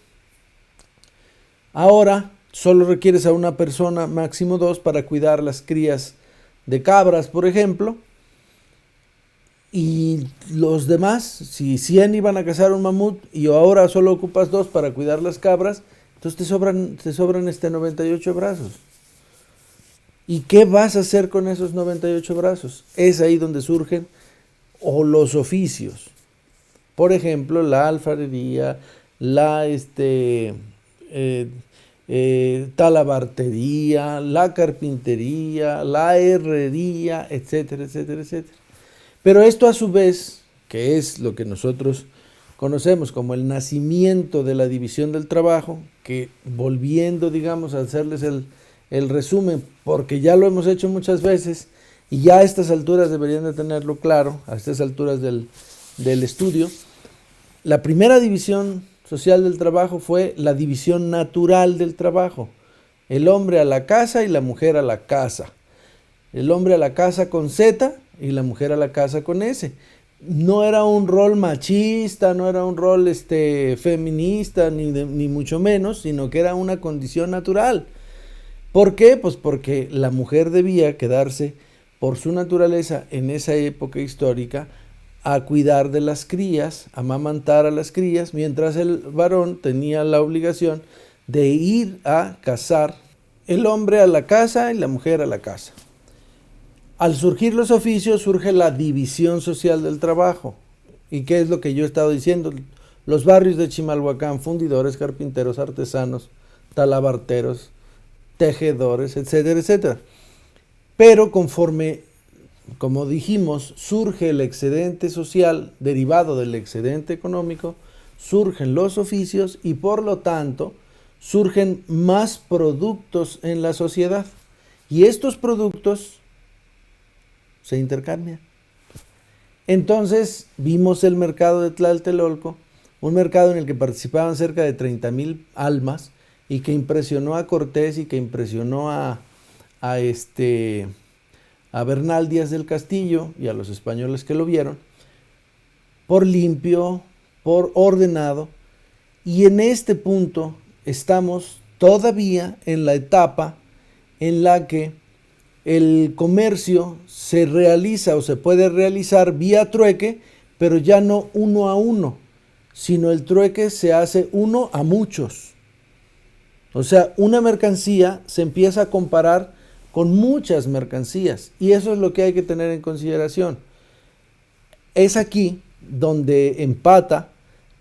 Ahora solo requieres a una persona, máximo dos, para cuidar las crías de cabras, por ejemplo, y los demás, si 100 iban a cazar un mamut y ahora solo ocupas 2 para cuidar las cabras, entonces te sobran 98 brazos. ¿Y qué vas a hacer con esos 98 brazos? Es ahí donde surgen los oficios. Por ejemplo, la alfarería, la talabartería, la carpintería, la herrería, etcétera, etcétera, etcétera. Pero esto a su vez, que es lo que nosotros conocemos como el nacimiento de la división del trabajo, que volviendo, digamos, a hacerles el resumen, porque ya lo hemos hecho muchas veces y ya a estas alturas deberían de tenerlo claro, a estas alturas del estudio, la primera división social del trabajo fue la división natural del trabajo. El hombre a la casa y la mujer a la casa. El hombre a la casa con Z y la mujer a la casa con S. No era un rol machista, no era un rol feminista, ni mucho menos, sino que era una condición natural. ¿Por qué? Pues porque la mujer debía quedarse por su naturaleza en esa época histórica a cuidar de las crías, a amamantar a las crías, mientras el varón tenía la obligación de ir a cazar, el hombre a la casa y la mujer a la casa. Al surgir los oficios surge la división social del trabajo. ¿Y qué es lo que yo he estado diciendo? Los barrios de Chimalhuacán, fundidores, carpinteros, artesanos, talabarteros, tejedores, etcétera, etcétera. Pero conforme, como dijimos, surge el excedente social derivado del excedente económico, surgen los oficios y por lo tanto surgen más productos en la sociedad. Y estos productos se intercambian. Entonces vimos el mercado de Tlatelolco, un mercado en el que participaban cerca de 30,000 almas y que impresionó a Cortés y que impresionó a Bernal Díaz del Castillo y a los españoles que lo vieron, por limpio, por ordenado, y en este punto estamos todavía en la etapa en la que el comercio se realiza o se puede realizar vía trueque, pero ya no uno a uno, sino el trueque se hace uno a muchos. O sea, una mercancía se empieza a comparar con muchas mercancías y eso es lo que hay que tener en consideración. Es aquí donde empata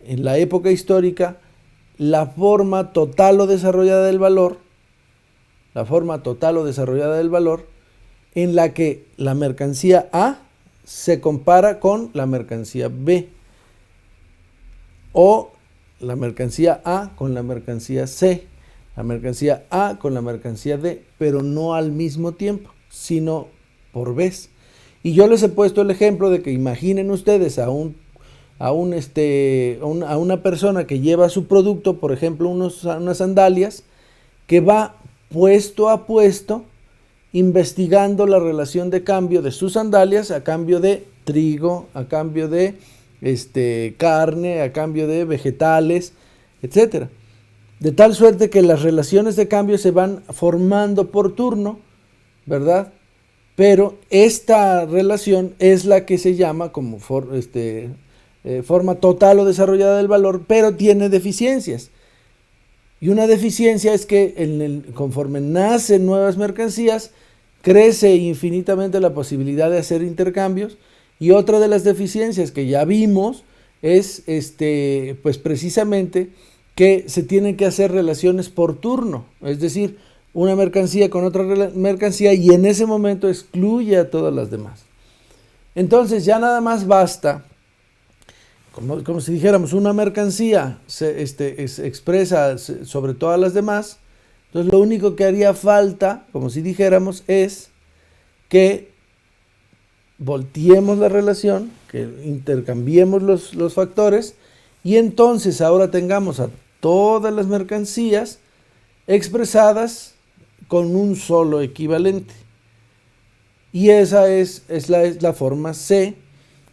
en la época histórica la forma total o desarrollada del valor, en la que la mercancía A se compara con la mercancía B o la mercancía A con la mercancía C, la mercancía A con la mercancía D, pero no al mismo tiempo, sino por vez. Y yo les he puesto el ejemplo de que imaginen ustedes a una persona que lleva su producto, por ejemplo, unas sandalias, que va puesto a puesto investigando la relación de cambio de sus sandalias a cambio de trigo, a cambio de carne, a cambio de vegetales, etcétera. De tal suerte que las relaciones de cambio se van formando por turno, ¿verdad? Pero esta relación es la que se llama como forma total o desarrollada del valor, pero tiene deficiencias. Y una deficiencia es que conforme nacen nuevas mercancías, crece infinitamente la posibilidad de hacer intercambios. Y otra de las deficiencias que ya vimos es pues precisamente que se tienen que hacer relaciones por turno, es decir, una mercancía con otra mercancía y en ese momento excluye a todas las demás. Entonces ya nada más basta, como si dijéramos, una mercancía se expresa sobre todas las demás. Entonces lo único que haría falta, como si dijéramos, es que volteemos la relación, que intercambiemos los factores y entonces ahora tengamos a todas las mercancías expresadas con un solo equivalente. Y esa es la forma C,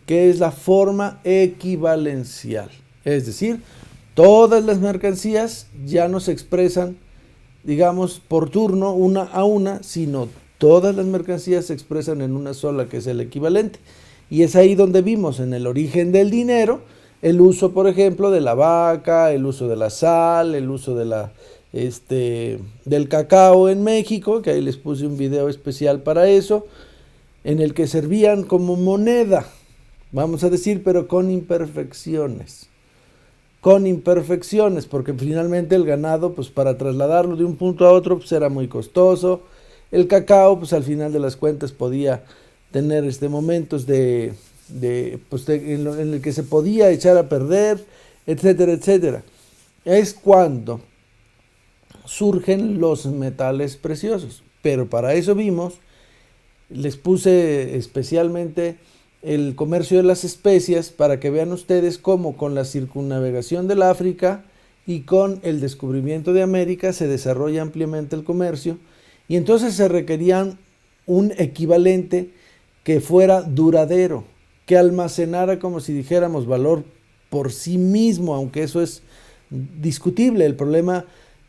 que es la forma equivalencial. Es decir, todas las mercancías ya no se expresan, digamos, por turno, una a una, sino todas las mercancías se expresan en una sola, que es el equivalente. Y es ahí donde vimos en el origen del dinero el uso, por ejemplo, de la vaca, el uso de la sal, el uso de del cacao en México, que ahí les puse un video especial para eso, en el que servían como moneda, vamos a decir, pero con imperfecciones. Porque finalmente el ganado, pues para trasladarlo de un punto a otro, pues era muy costoso. El cacao, pues al final de las cuentas podía tener momentos en el que se podía echar a perder, etcétera, etcétera. Es cuando surgen los metales preciosos. Pero para eso les puse especialmente el comercio de las especias para que vean ustedes cómo con la circunnavegación del África y con el descubrimiento de América se desarrolla ampliamente el comercio y entonces se requerían un equivalente que fuera duradero, que almacenara, como si dijéramos, valor por sí mismo, aunque eso es discutible. El problema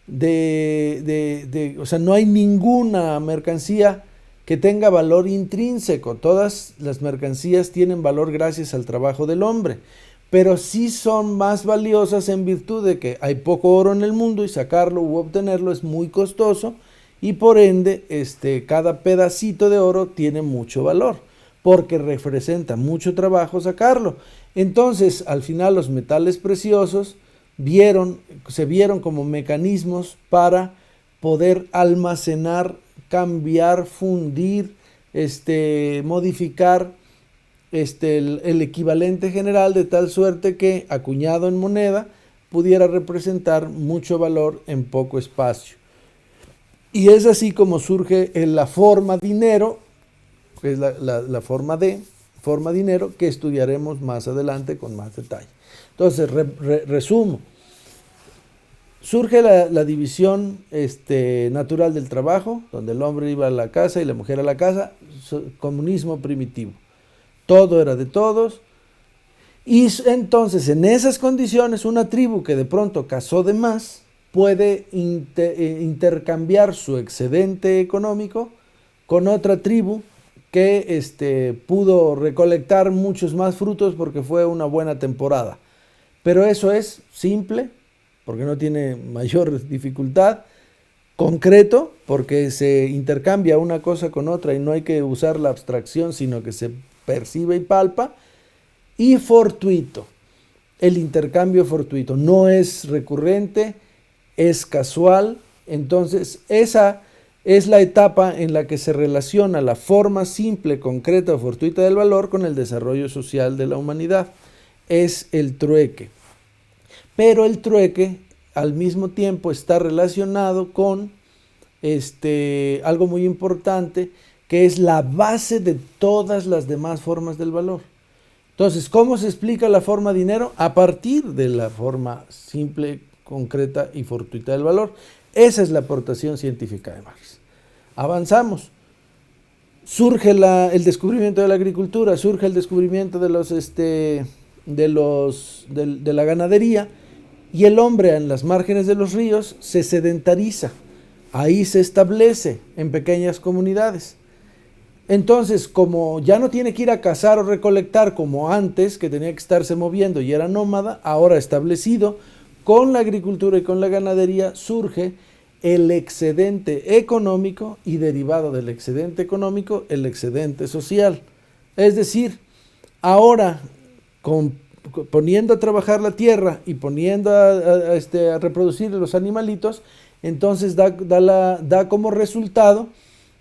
o sea, no hay ninguna mercancía que tenga valor intrínseco. Todas las mercancías tienen valor gracias al trabajo del hombre, pero sí son más valiosas en virtud de que hay poco oro en el mundo y sacarlo u obtenerlo es muy costoso y por ende cada pedacito de oro tiene mucho valor porque representa mucho trabajo sacarlo. Entonces, al final los metales preciosos se vieron como mecanismos para poder almacenar, cambiar, fundir, modificar el equivalente general de tal suerte que acuñado en moneda pudiera representar mucho valor en poco espacio. Y es así como surge la forma dinero, que es la forma dinero, que estudiaremos más adelante con más detalle. Entonces, resumo. Surge la división natural del trabajo, donde el hombre iba a la casa y la mujer a la casa, comunismo primitivo. Todo era de todos. Y entonces, en esas condiciones, una tribu que de pronto cazó de más puede intercambiar su excedente económico con otra tribu que pudo recolectar muchos más frutos porque fue una buena temporada. Pero eso es simple, porque no tiene mayor dificultad, concreto, porque se intercambia una cosa con otra y no hay que usar la abstracción, sino que se percibe y palpa, y fortuito. El intercambio fortuito no es recurrente, es casual. Entonces esa es la etapa en la que se relaciona la forma simple, concreta o fortuita del valor con el desarrollo social de la humanidad. Es el trueque. Pero el trueque al mismo tiempo está relacionado con algo muy importante, que es la base de todas las demás formas del valor. Entonces, ¿cómo se explica la forma dinero? A partir de la forma simple, concreta y fortuita del valor. Esa es la aportación científica de Marx. Avanzamos. Surge el descubrimiento de la agricultura, surge el descubrimiento de la ganadería, y el hombre en las márgenes de los ríos se sedentariza. Ahí se establece en pequeñas comunidades. Entonces, como ya no tiene que ir a cazar o recolectar como antes, que tenía que estarse moviendo y era nómada, ahora establecido, con la agricultura y con la ganadería surge el excedente económico y derivado del excedente económico, el excedente social. Es decir, ahora poniendo a trabajar la tierra y poniendo a reproducir los animalitos, entonces da como resultado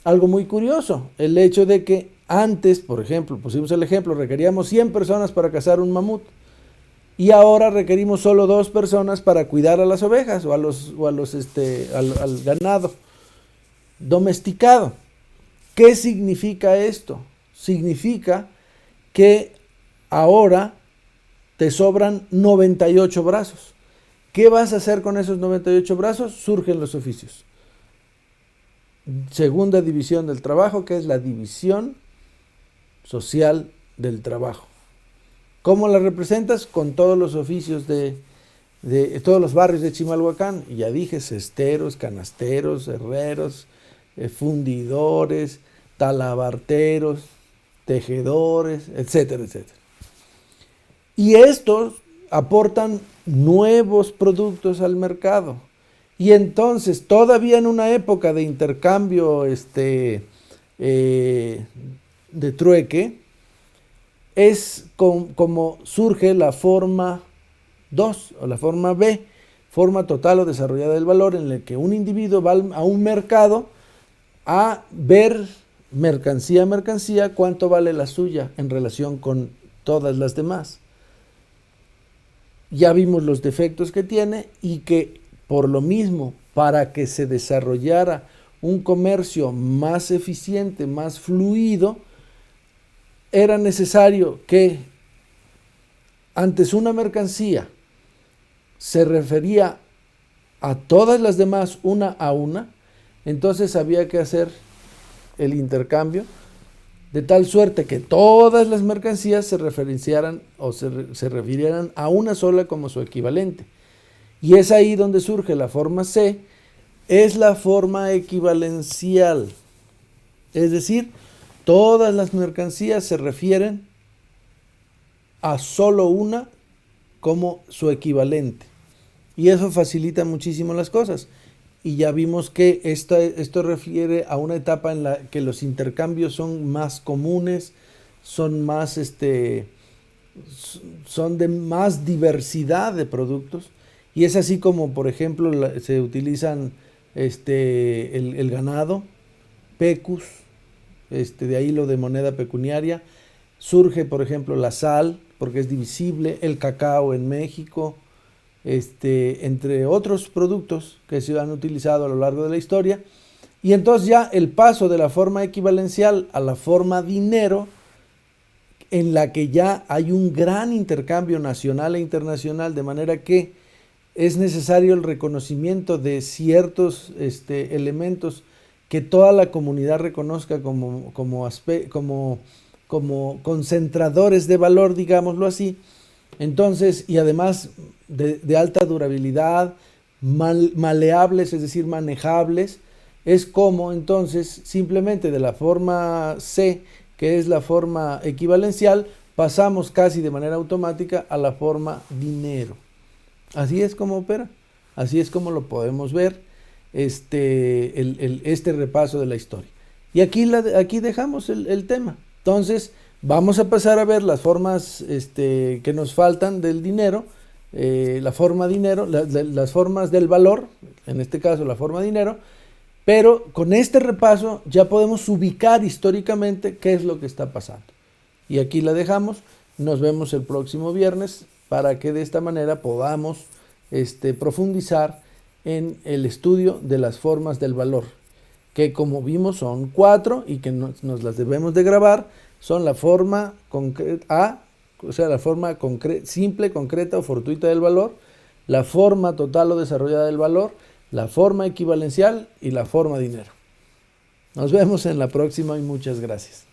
algo muy curioso, el hecho de que antes, por ejemplo, pusimos el ejemplo, requeríamos 100 personas para cazar un mamut, y ahora requerimos solo 2 personas para cuidar a las ovejas o al ganado domesticado. ¿Qué significa esto? Significa que ahora te sobran 98 brazos. ¿Qué vas a hacer con esos 98 brazos? Surgen los oficios. Segunda división del trabajo, que es la división social del trabajo. ¿Cómo la representas? Con todos los oficios de todos los barrios de Chimalhuacán. Y ya dije, cesteros, canasteros, herreros, fundidores, talabarteros, tejedores, etcétera, etcétera. Y estos aportan nuevos productos al mercado. Y entonces, todavía en una época de intercambio de trueque, es como surge la forma 2 o la forma B, forma total o desarrollada del valor, en la que un individuo va a un mercado a ver mercancía a mercancía cuánto vale la suya en relación con todas las demás. Ya vimos los defectos que tiene y que por lo mismo, para que se desarrollara un comercio más eficiente, más fluido, era necesario que antes una mercancía se refería a todas las demás una a una, entonces había que hacer el intercambio de tal suerte que todas las mercancías se referenciaran o se refirieran a una sola como su equivalente. Y es ahí donde surge la forma C, es la forma equivalencial. Es decir, todas las mercancías se refieren a solo una como su equivalente. Y eso facilita muchísimo las cosas. Y ya vimos que esto refiere a una etapa en la que los intercambios son más comunes, son más son de más diversidad de productos. Y es así como, por ejemplo, se utilizan el ganado, pecus, de ahí lo de moneda pecuniaria. Surge, por ejemplo, la sal, porque es divisible, el cacao en México, entre otros productos que se han utilizado a lo largo de la historia. Y entonces ya el paso de la forma equivalencial a la forma dinero, en la que ya hay un gran intercambio nacional e internacional, de manera que es necesario el reconocimiento de ciertos elementos que toda la comunidad reconozca como concentradores de valor, digámoslo así. Entonces, y además de alta durabilidad, maleables, es decir, manejables, es como entonces simplemente de la forma C, que es la forma equivalencial, pasamos casi de manera automática a la forma dinero. Así es como opera, así es como lo podemos ver este repaso de la historia. Y aquí dejamos el tema. Entonces, vamos a pasar a ver las formas que nos faltan del dinero, la forma dinero, las formas del valor, en este caso la forma dinero, pero con este repaso ya podemos ubicar históricamente qué es lo que está pasando. Y aquí la dejamos, nos vemos el próximo viernes para que de esta manera podamos profundizar en el estudio de las formas del valor, que como vimos son 4 y que nos las debemos de grabar. Son la forma A, o sea, la forma simple, concreta o fortuita del valor, la forma total o desarrollada del valor, la forma equivalencial y la forma dinero. Nos vemos en la próxima y muchas gracias.